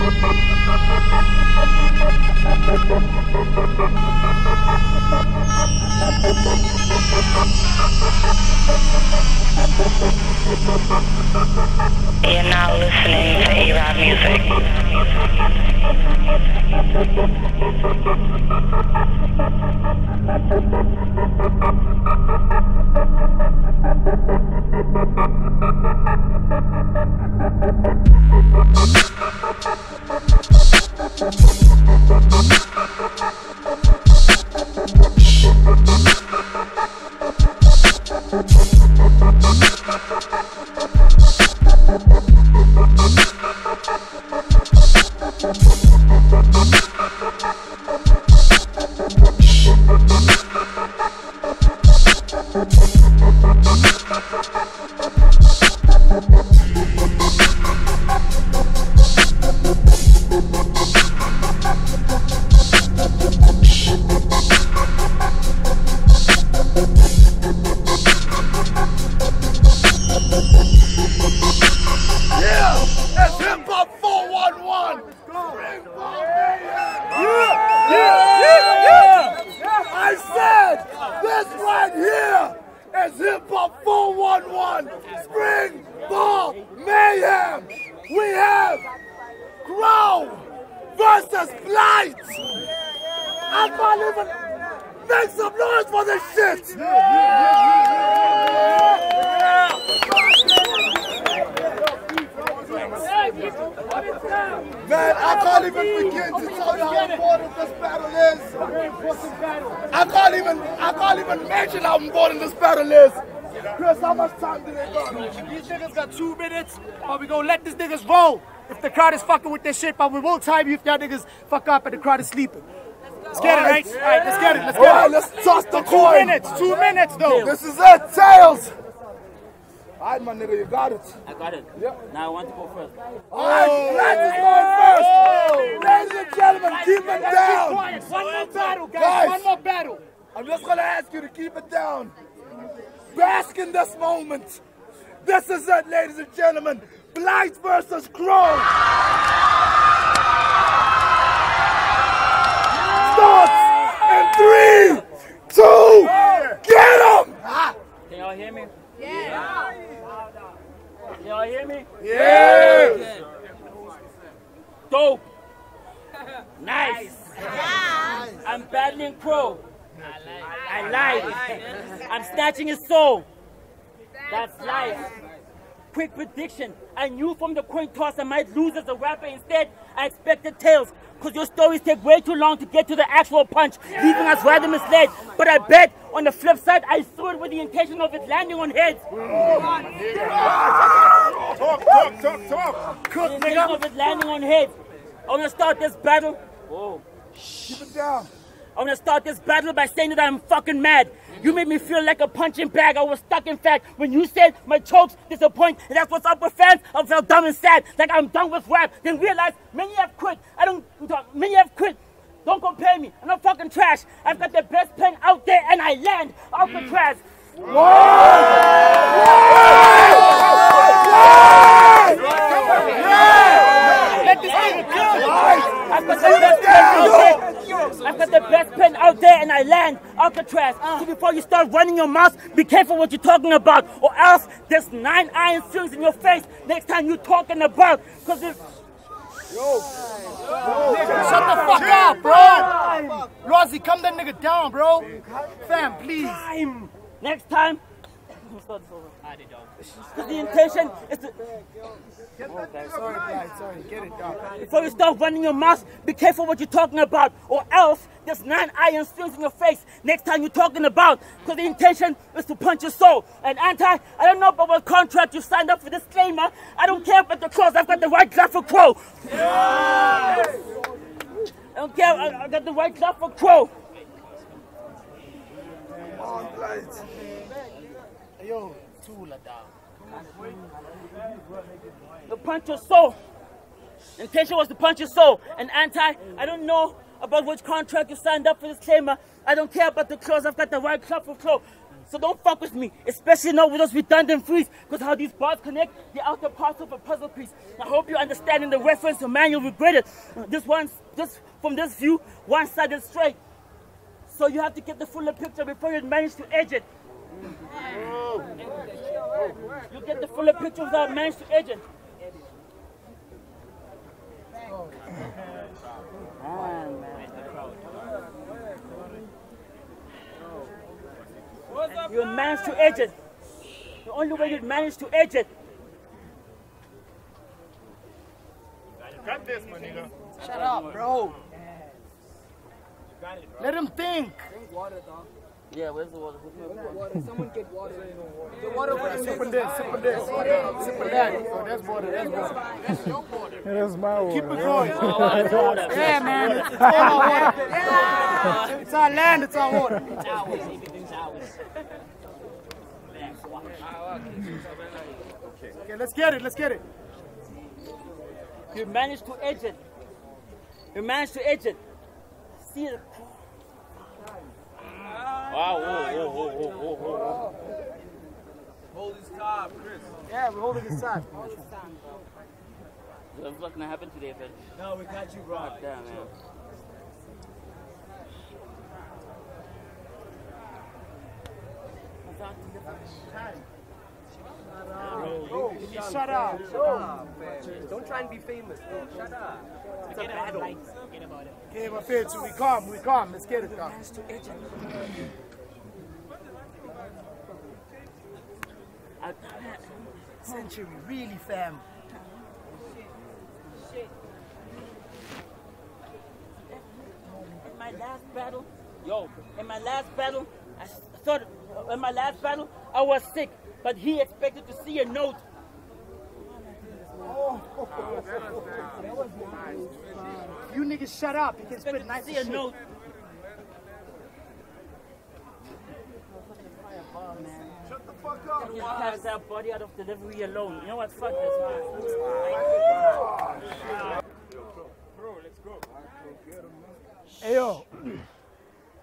You're now listening to A-Rod music. We have Chro versus Blight. I can't even make some noise for this shit. Man, I can't even begin to tell you how important this battle is. I can't even mention how important this battle is. Chris, how much time do they got? These niggas got 2 minutes, but we gonna let these niggas roll. If the crowd is fucking with this shit, but we won't time you if y'all niggas fuck up and the crowd is sleeping. Let's get it, right? Alright, let's get it, let's get it. Alright, let's toss the coin. 2 minutes though. This is it, tails. Alright, my nigga, you got it. I got it. Yep. Now I want to go first. Alright, Blight is going first. Ladies and gentlemen, keep it down. One more battle, guys. One more battle. I'm just gonna ask you to keep it down. Bask in this moment. This is it, ladies and gentlemen. Blight versus Chro. Starts in 3, 2, get him! Can y'all hear me? Yeah. Can y'all hear me? Yeah. Dope. Nice. I'm battling Chro. I lied. I'm snatching his soul. That's life. Quick prediction. I knew from the coin toss I might lose as a rapper. Instead, I expected tails. Because your stories take way too long to get to the actual punch, leaving us rather misled. But I bet, on the flip side, I threw it with the intention of it landing on heads. Talk. The intention of it landing on heads. I'm going to start this battle. Whoa. Keep it down. I'm gonna start this battle by saying that I'm fucking mad. You made me feel like a punching bag. I was stuck in fact. When you said my chokes disappoint, and that's what's up with fans, I felt dumb and sad, like I'm done with rap. Then realized many have quit. Many have quit. Don't compare me. I'm not fucking trash. I've got the best pen out there, and I land Alcatraz. Let this nigga kill. I've got the best pen out there and I land Alcatraz. So before you start running your mouth, be careful what you're talking about, or else there's 9 iron strings in your face next time you're talking about. Cause if Shut the fuck up, bro. Rosie, calm that nigga down, bro. Fam, please. Next time, because the intention is to. Sorry, get it, dog. Before you start running your mouth, be careful what you're talking about, or else there's 9 iron strings in your face next time you're talking about. Because the intention is to punch your soul. And I don't know about what contract you signed up for, disclaimer. I don't care about the clause. I've got the right glove for Chro. I don't care. I got the right glove for Chro. Come on, Blight. Yo, Tula down. To punch your soul. Intention was to punch your soul. And I don't know about which contract you signed up for, disclaimer. I don't care about the clause. I've got the right club for Chro. So don't fuck with me, especially not with those redundant frees, because how these bars connect the outer parts of a puzzle piece. I hope you're understanding the reference to manual regretted. From this view, one side is straight. So you have to get the fuller picture before you manage to edge it. You get the fuller picture without managing to edge it. You manage to edge it. The only way you manage to edge it. Got this, my nigga. Shut up, bro. Let him think. Drink water, dog. Yeah, where's the water? Someone get water. Get water for the Sip of this, sip of this. Sip of that. Oh, that's water, that's water. That's your water. That's my water. Keep it going. Water. Yeah, man. It's all our water. It's our land, it's our water. Okay, let's get it, let's get it. You managed to edge it. You managed to edge it. See it. Wow, whoa. Hold his top, Chris. Yeah, we're holding his side. What's going to happen today, man? No, we got you, bro. Damn, man. Shut up. Don't try and be famous. Shut up. It's a battle. Okay, my friends, so we calm. Let's get it, dog. Century, really, fam. In my last battle, I was sick, but he expected to see a note. You niggas shut up. You can spit Expected nice to see a shit. note. Shut the fuck up. He carries our body out of delivery alone. You know what? Fuck this, man. Hey, yo.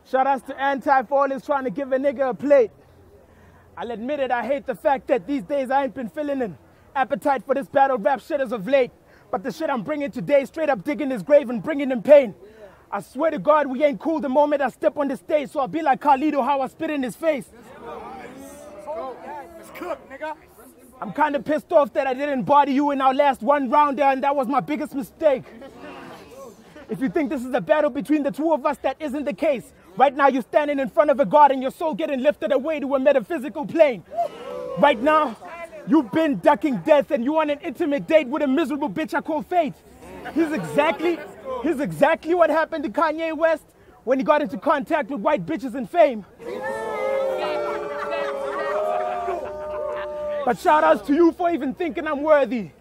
Shout outs to Anti for always trying to give a nigga a plate. I'll admit it, I hate the fact that these days I ain't been feeling an appetite for this battle rap shit as of late. But the shit I'm bringing today, straight up digging his grave and bringing him pain. I swear to God, we ain't cool the moment I step on the stage, so I'll be like Carlito, how I spit in his face. Let's cook, nigga. I'm kind of pissed off that I didn't body you in our last one rounder, and that was my biggest mistake. If you think this is a battle between the two of us, that isn't the case. Right now, you're standing in front of a God and your soul getting lifted away to a metaphysical plane. Right now, you've been ducking death and you on an intimate date with a miserable bitch I call fate. Here's exactly what happened to Kanye West when he got into contact with white bitches and fame. But shout outs to you for even thinking I'm worthy.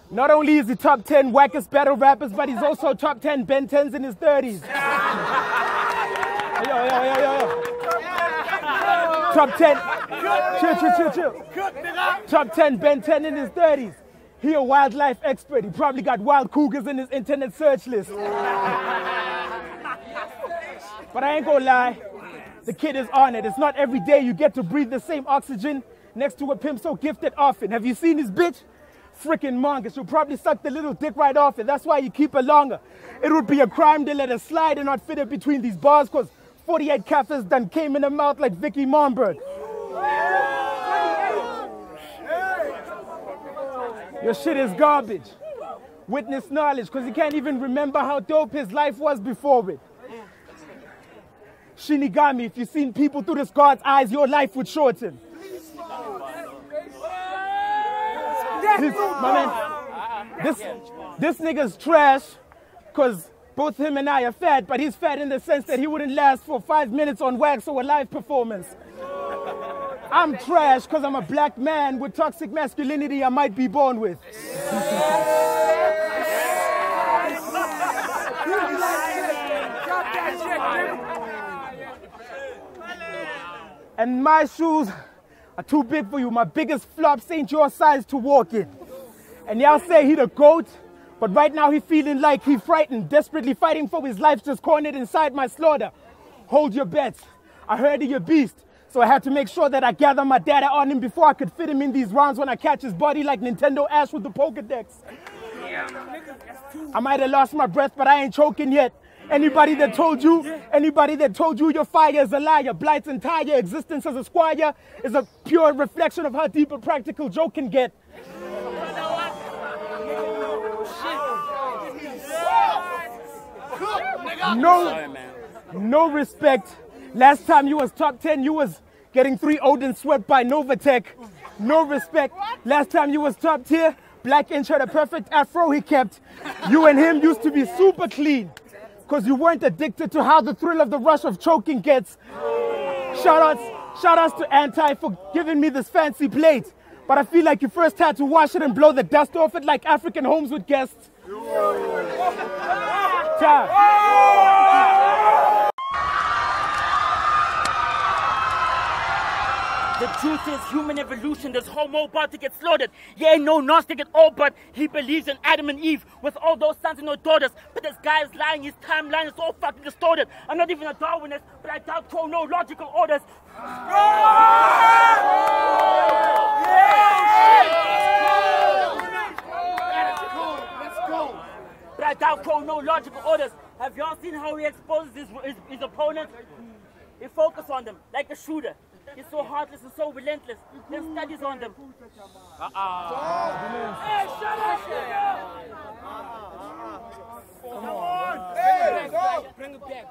Not only is he top 10 wackest battle rappers, but he's also top 10 Ben 10s in his 30s. Yo. Top 10. Chill. Top 10 Ben 10 in his 30s. He a wildlife expert. He probably got wild cougars in his internet search list. But I ain't gonna lie. The kid is on it. It's not every day you get to breathe the same oxygen next to a pimp so gifted often. Have you seen this bitch? Freaking mongoose. She'll probably suck the little dick right off it. That's why you keep her longer. It would be a crime to let her slide and not fit her between these bars, because 48 kaffers done came in her mouth like Vicky Monberg. Your shit is garbage. Witness knowledge, because he can't even remember how dope his life was before it. Shinigami, if you've seen people through this God's eyes, your life would shorten. This nigga's trash, because both him and I are fat, but he's fat in the sense that he wouldn't last for 5 minutes on wax or a live performance. I'm trash because I'm a black man with toxic masculinity I might be born with. And my shoes are too big for you. My biggest flops ain't your size to walk in. And y'all say he the GOAT, but right now he feeling like he frightened, desperately fighting for his life, just cornered inside my slaughter. Hold your bets. I heard of your beast. So I had to make sure that I gather my data on him before I could fit him in these rounds when I catch his body like Nintendo Ash with the Pokedex. I might have lost my breath, but I ain't choking yet. Anybody that told you your fire is a liar. Blight's entire existence as a squire is a pure reflection of how deep a practical joke can get. No respect. Last time you was top 10, you was getting 3 Odin swept by Novatech. No respect. Last time you was top tier, Black Inch had a perfect afro he kept. You and him used to be super clean, because you weren't addicted to how the thrill of the rush of choking gets. Shout outs to Anti for giving me this fancy plate. But I feel like you first had to wash it and blow the dust off it like African homes with guests. The truth is human evolution, there's homo about to get slaughtered. He ain't no Gnostic at all, but he believes in Adam and Eve with all those sons and no daughters. But this guy is lying, his timeline is all fucking distorted. I'm not even a Darwinist, but I doubt chronological orders. But I doubt chronological orders. Have y'all seen how he exposes his opponent? He focuses on them like a shooter. He's so heartless and so relentless. Then studies on them. Hey, shut up! Come on! Hey, go! Bring it back.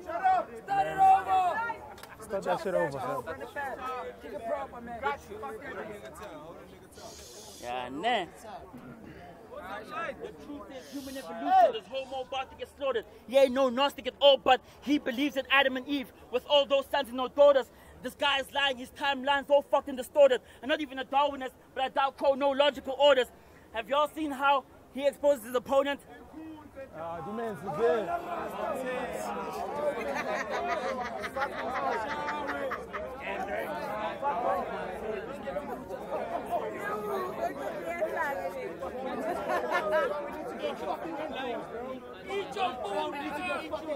Shut up! Start it over! Start that shit over, man. Keep it proper, man. Yeah, nah. The truth is human evolution, this homo about to get slaughtered. He ain't no Gnostic at all, but he believes in Adam and Eve with all those sons and no daughters. This guy is lying, his timeline's all fucking distorted. I'm not even a Darwinist, but I doubt chronological orders. Have y'all seen how he exposes his opponent? The man's legit. Eat your food,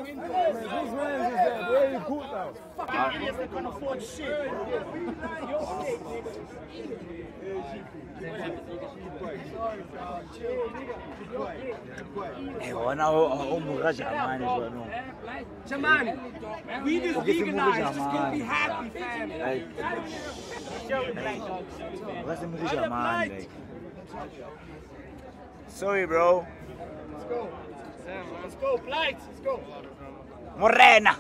These man's is very cool now. fucking idiots that can't afford shit. Hey, wana o mura jamani jwano. Jamani, we just veganized, just gonna be happy, fam. Wasi mura jamani. Sorry, bro. Let's go. Let's go, Blight. Let's go. Morena.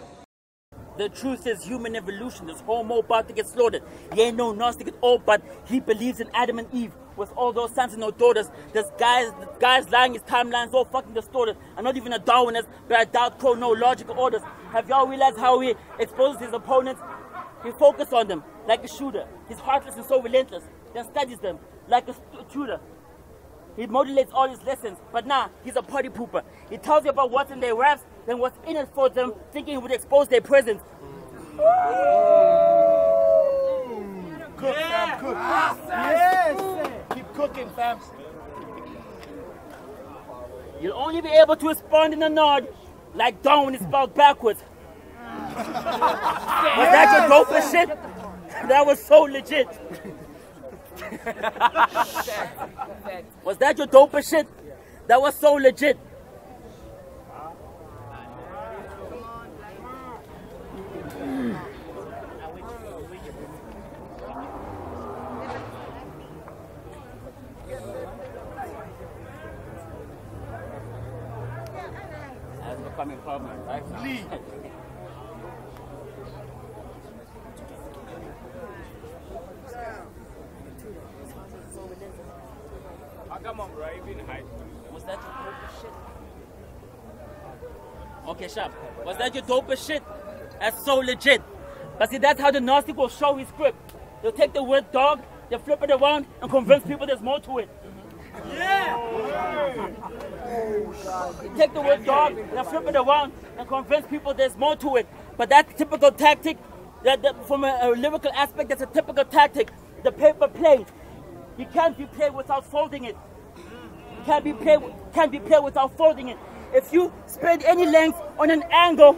The truth is human evolution, this homo about to get slaughtered. He ain't no Gnostic at all, but he believes in Adam and Eve with all those sons and no daughters. This guy's lying, his timeline's all fucking distorted. I'm not even a Darwinist, but I doubt chronological orders. Have y'all realized how he exposes his opponents? He focuses on them like a shooter. He's heartless and so relentless. Then studies them like a tutor. He modulates all his lessons, but nah, he's a party pooper. He tells you about what's in their raps, then what's in it for them, thinking he would expose their presence. Cook, fam, cook. Yes. Keep cooking, fam. You'll only be able to respond in a nod, like dawn when it's spelled backwards. Was that your dopest shit? That was so legit. Was that your dopest shit? That was so legit. That's becoming permanent, right? Leave. Come on, bro. You've been hyped. Was that your dopest shit? Okay, Shab. Was that your dopest shit? That's so legit. But see, that's how the Gnostic will show his script. They'll take the word dog, they'll flip it around and convince people there's more to it. Yeah! They take the word dog, they'll flip it around and convince people there's more to it. But that typical tactic, from a lyrical aspect, that's a typical tactic. The paper plane. You can't be played without folding it. Can't be played without folding it. If you spend any length on an angle,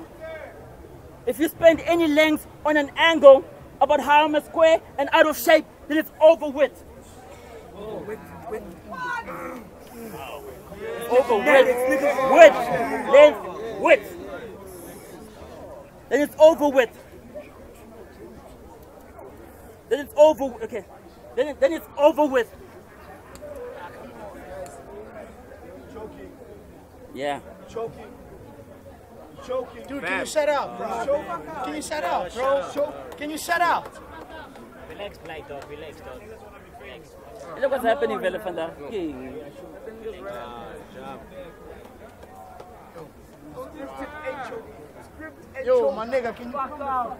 on an angle about how I'm a square and out of shape, then it's over with. Over with. Then it's over with. Then it's over. Okay. Then it's over with. Choking. Yeah. Choking. Choking. Dude, can you shut up, bro? Can you shut up, bro? Can you shut up? Relax, Blight, dog. Relax, dog. Relax. Look what's happening, Vele vandaag. Yo, my nigga, can you fuck out?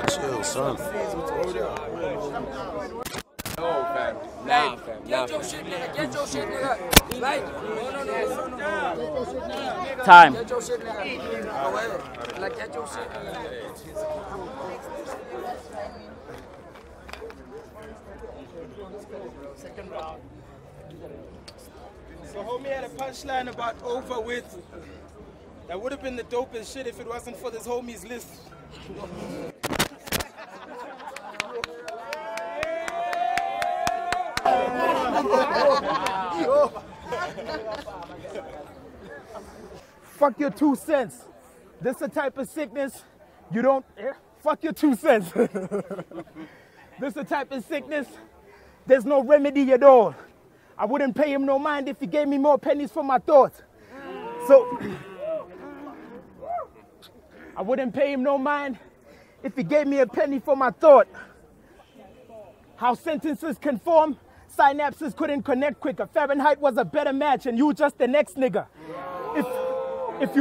Chill, son. No, fam. Nah, fam. Get your shit, nigga. Get your shit, nigga. Like, no. Time. Get your shit, nigga. Like, get your shit. Second round. So homie had a punchline about over with. That would have been the dopest shit if it wasn't for this homie's list. Fuck your 2 cents. This is the type of sickness you don't... Fuck your 2 cents. This is the type of sickness there's no remedy at all. I wouldn't pay him no mind if he gave me more pennies for my thoughts. So, I wouldn't pay him no mind if he gave me a penny for my thought. How sentences can form, synapses couldn't connect quicker. Fahrenheit was a better match and you just the next nigga. If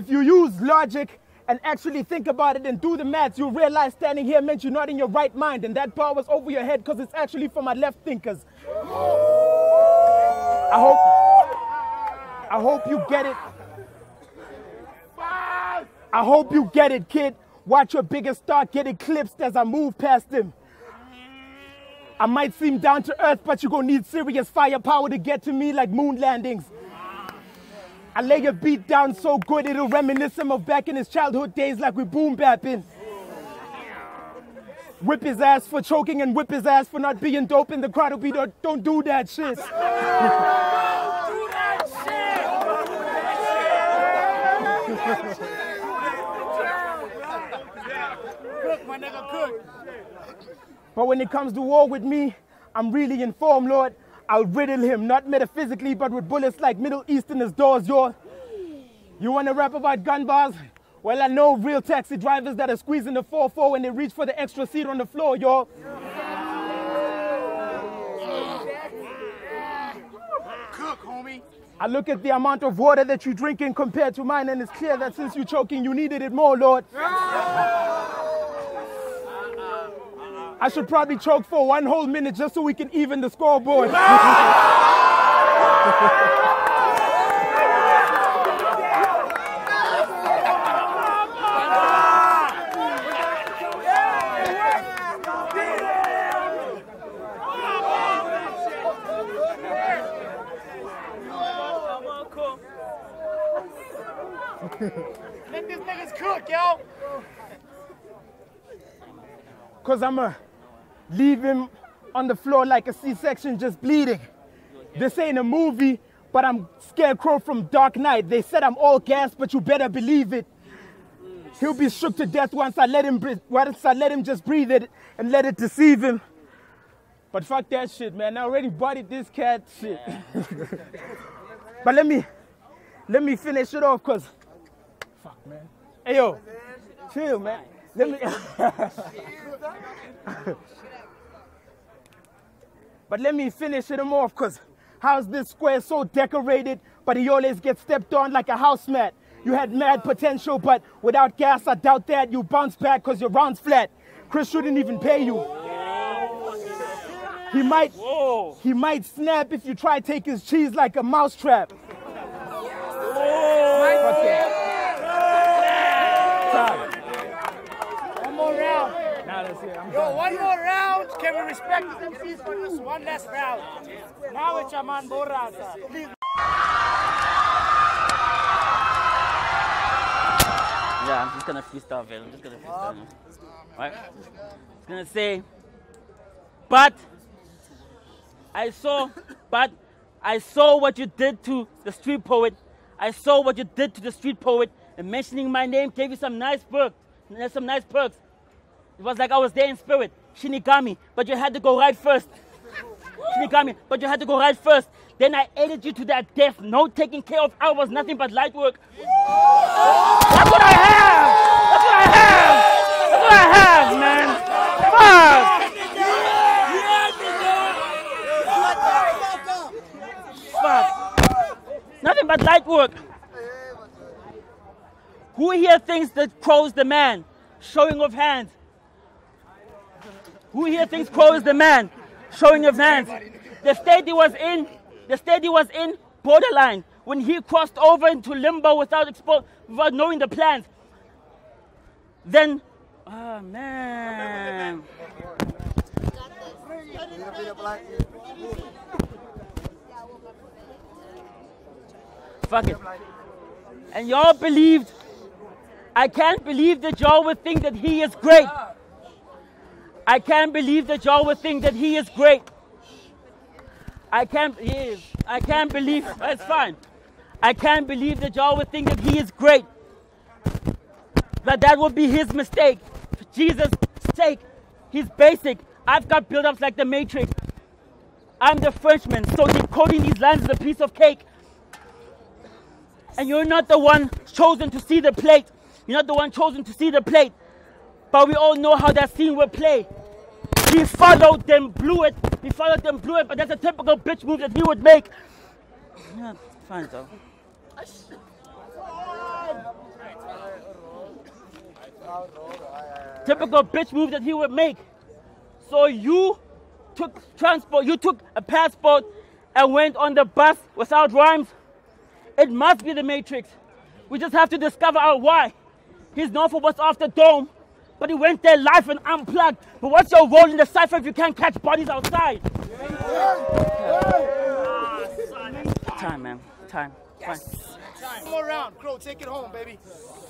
you use logic and actually think about it and do the maths, you'll realize standing here meant you're not in your right mind, and that bar was over your head because it's actually for my left thinkers. I hope you get it. I hope you get it, kid. Watch your biggest star get eclipsed as I move past him. I might seem down to earth, but you're gonna need serious firepower to get to me like moon landings. I lay your beat down so good it'll reminisce him of back in his childhood days like we boom bapping. Whip his ass for choking and whip his ass for not being dope in the crowd. We don't do that shit. Cook, my nigga, cook. But when it comes to war with me, I'm really informed, Lord. I'll riddle him, not metaphysically, but with bullets like Middle Easterners' doors, yo. You want to rap about gun bars? Well, I know real taxi drivers that are squeezing the 4-4 when they reach for the extra seat on the floor, yo. Cook, homie. I look at the amount of water that you're drinking compared to mine, and it's clear that since you're choking, you needed it more, Lord. I should probably choke for 1 whole minute just so we can even the scoreboard. Let these niggas cook, yo. Cause I'ma leave him on the floor like a C-section just bleeding. This ain't a movie, but I'm Scarecrow from Dark Knight. They said I'm all gas, but you better believe it. He'll be shook to death once I let him just breathe it and let it deceive him. But fuck that shit, man. I already bodied this cat shit. But let me finish it off, cause fuck, man. Hey yo, chill, man. Let me. But let me finish it off, cause how's this square so decorated, but he always gets stepped on like a house mat? You had mad potential, but without gas, I doubt that you bounce back cause your round's flat. Chris shouldn't even pay you. He might snap if you try to take his cheese like a mousetrap. One more round. Nah, that's it. I'm Yo, done. one more round. Can we respect the MCs for this one last round? Now it's your man Borasa. Please. I'm just gonna freestyle, man. I'm just gonna freestyle. Right? I'm gonna say, but I saw what you did to the street poet. I saw what you did to the street poet, and mentioning my name gave you some nice perks. It was like I was there in spirit. Shinigami, but you had to go right first. Shinigami, but you had to go right first. Then I aided you to that death. No taking care of. I was nothing but light work. That's what I have. That's what I have. That's what I have, man. Fuck. Nothing but light work. Who here thinks that Chro's the man? Showing of hands. Who here thinks Chro is the man? Showing of hands. The state he was in, borderline. When he crossed over into limbo without knowing the plans. Then, oh man. Fuck it. And y'all believed, I can't believe that y'all would think that he is great. I can't believe that y'all would think that he is great. I can't believe, that's fine. I can't believe that y'all would think that he is great. That would be his mistake. For Jesus' sake, he's basic. I've got build-ups like the Matrix. I'm the Frenchman, so decoding these lines is a piece of cake. And you're not the one chosen to see the plate. You're not the one chosen to see the plate. But we all know how that scene will play. He followed them, blew it. But that's a typical bitch move that he would make. Yeah, fine though. Typical bitch move that he would make. So you took transport, you took a passport and went on the bus without rhymes. It must be the Matrix. We just have to discover out why. He's known for what's off the dome, but he went there live and unplugged. But what's your role in the cypher if you can't catch bodies outside? Time, man. Time. Yes. Time. Come around, Chro, take it home, baby.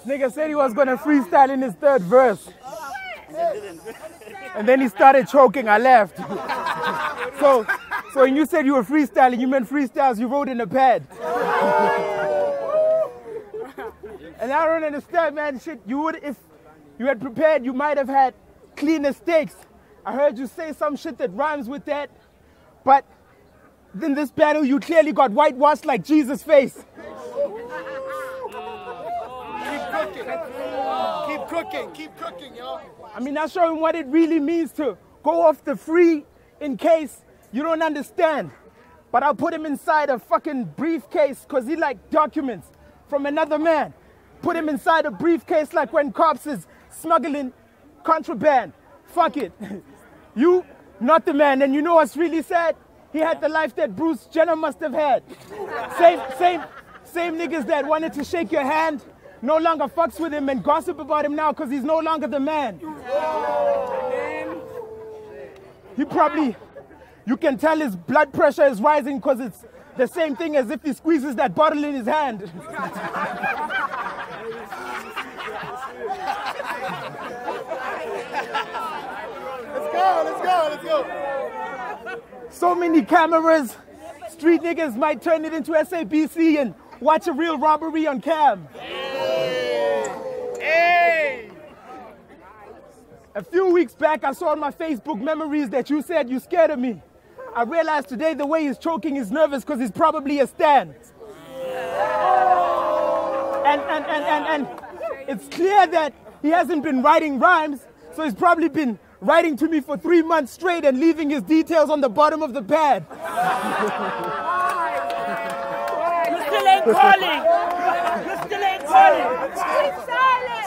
Nigga said he was gonna freestyle in his third verse. And then he started choking, I left. So when you said you were freestyling, you meant freestyles you wrote in a pad. And I don't understand, man. Shit, if you had prepared, you might have had cleaner stakes. I heard you say some shit that rhymes with that. But in this battle, you clearly got whitewashed like Jesus' face. Keep cooking, yo. I mean, I'll show him what it really means to go off the free in case you don't understand. But I'll put him inside a fucking briefcase because he like documents from another man. Put him inside a briefcase like when cops is smuggling contraband. Fuck it. You, not the man. And you know what's really sad? He had the life that Bruce Jenner must have had. Same niggas that wanted to shake your hand no longer fucks with him and gossip about him now because he's no longer the man. He probably, you can tell his blood pressure is rising because it's the same thing as if he squeezes that bottle in his hand. Let's go. So many cameras, street niggas might turn it into SABC and watch a real robbery on cam. Hey! A few weeks back, I saw on my Facebook memories that you said you scared of me. I realized today the way he's choking is nervous because he's probably a stan. And it's clear that he hasn't been writing rhymes, so he's probably been writing to me for 3 months straight and leaving his details on the bottom of the pad. You still ain't calling. Keep silent.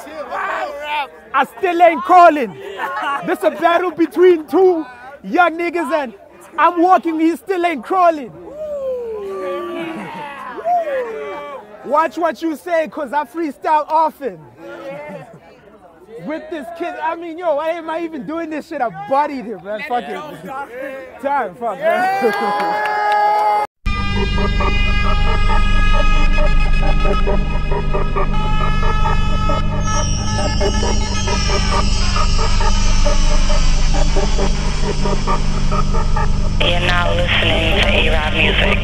I still ain't calling. This a battle between two young niggas and I'm walking, he still ain't crawling. Watch what you say, cause I freestyle often. With this kid, I mean, yo, why am I even doing this shit? I bodied him, man. Fuck it. Time, fuck, man. You're now listening to A-Rod music.